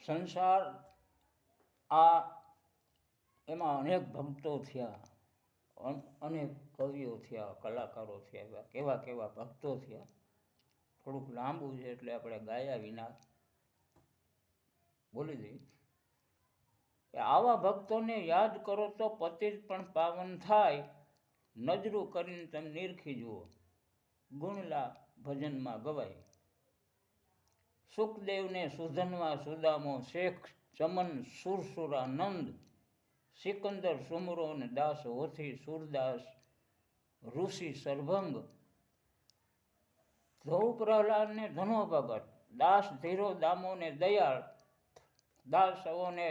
સંસાર આ એમાં અનેક ભક્તો થયા, અનેક કવિઓ થયા, કલાકારો થયા, એવા કેવા કેવા ભક્તો થયા. થોડુંક લાંબુ છે એટલે આપણે ગાયા વિના બોલી દઈએ કે આવા ભક્તોને યાદ કરો તો પતિત પણ પાવન થાય. નજરું કરીને તમે નિરખી જુઓ, ગુણલા ભજનમાં ગવાય. સુખદેવને સુધનવા સુદામો, શેખ ચમન સુરસુરાનંદ, સિકંદર સુમરો ને દાસ હોથી, સુરદાસ ઋષિ સરભંગ, ધ્રુવ પ્રહલાદ ને ધનો ભગત, દાસ ધીરો દામો ને દયાળ, દાસ અવોને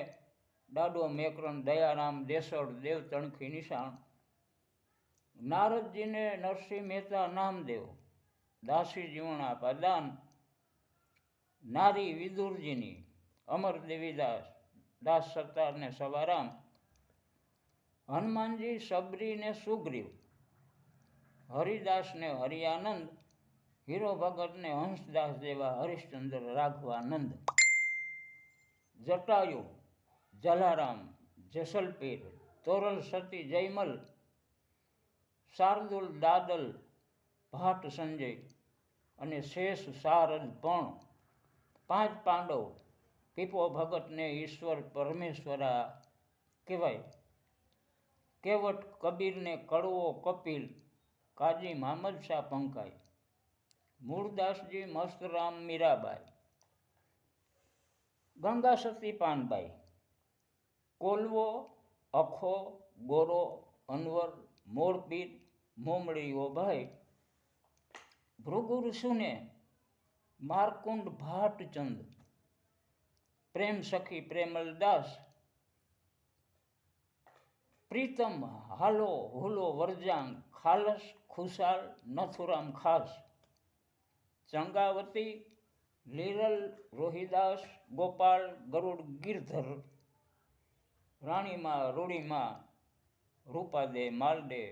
ડાડો મેકરણ, દયારામ દેસળ, દેવ તણખી નિશાણ, નારદજીને નરસિંહ મહેતા નામદેવ, દાસી જીવણા પ્રદાન, નારી વિદુરજીની, અમર દેવીદાસ, દાસ સત્તાર ને સવારામ, હનુમાનજી સબરી ને સુગ્રીવ, હરિદાસ ને હરિયાનંદ, હીરો ભગત ને હંસદાસ જેવા હરિશ્ચંદ્ર રાઘવાનંદ, જટાયુ જલારામ જસલપીર, તોરલ સતી જયમલ, શાર્દુલ દાદલ ભાટ સંજય અને શેષ સારદ પણ, પાંચ પાંડવ, પીપો ભગતને ઈશ્વર પરમેશ્વરા કહેવાય. કેવટ કબીરને કડવો કપિલ, કાજી મહમદ શાહ પંકાઈ, મૂળદાસજી મસ્તરામ મીરાબાઈ, ગંગા સતી પાનબાઈ, કોલવો અખો ગોરો અનવર, મોરપીર મોમડીઓ ભાઈ, ભૃગુ ઋષુને મારકુંડ ભાટચંદ, પ્રેમ સખી પ્રેમલદાસ, પ્રીતમ હાલો હુલો વરજાંગ, ખાલસ ખુશાલ નથુરામ ખાસ, ચંગાવતી લીરલ રોહિદાસ, ગોપાલ ગરુડ ગિરધર, રાણીમાં રૂડીમાં રૂપાદે માલદે,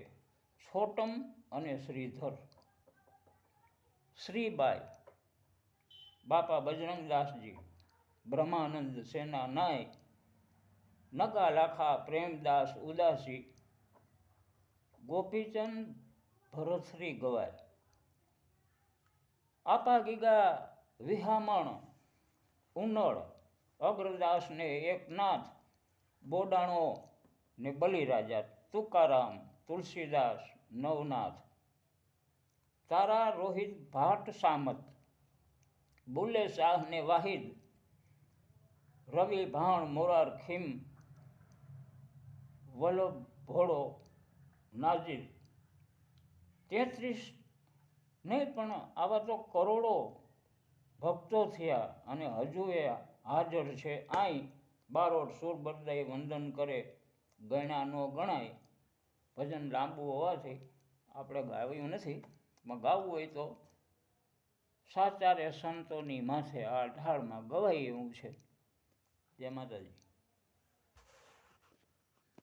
છોટમ અને શ્રીધર, શ્રીબાઈ બાપા બજરંગદાસજી, બ્રહ્માનંદ સેના નાય, નગા લાખા પ્રેમદાસ ઉદાસી, ગોપીચંદ ભરતશ્રી ગવાય, આપા ગીગા વિહામણ ઉનળ, અગ્રદાસ ને એકનાથ, બોડાણો ને બલિરાજા, તુકારામ તુલસીદાસ નવનાથ, તારા રોહિત ભાટ સામત, બુલ્લે શાહ ને વાહિદ, રવિ ભાણ મોરાર ખીમ, વલ્લભ ભોળો નાજીર. 33 નહીં પણ આવા તો કરોડો ભક્તો થયા અને હજુ એ હાજર છે આઈ. બારોટ સુર બદલાઈ વંદન કરે, ગણ્યા ન ગણાય. ભજન લાંબુ હોવાથી આપણે ગાવ્યું નથી, પણ ગાવું હોય તો સાચારે સંતોની માથે આ ઢાળમાં ગવાય એવું છે. જય માતાજી.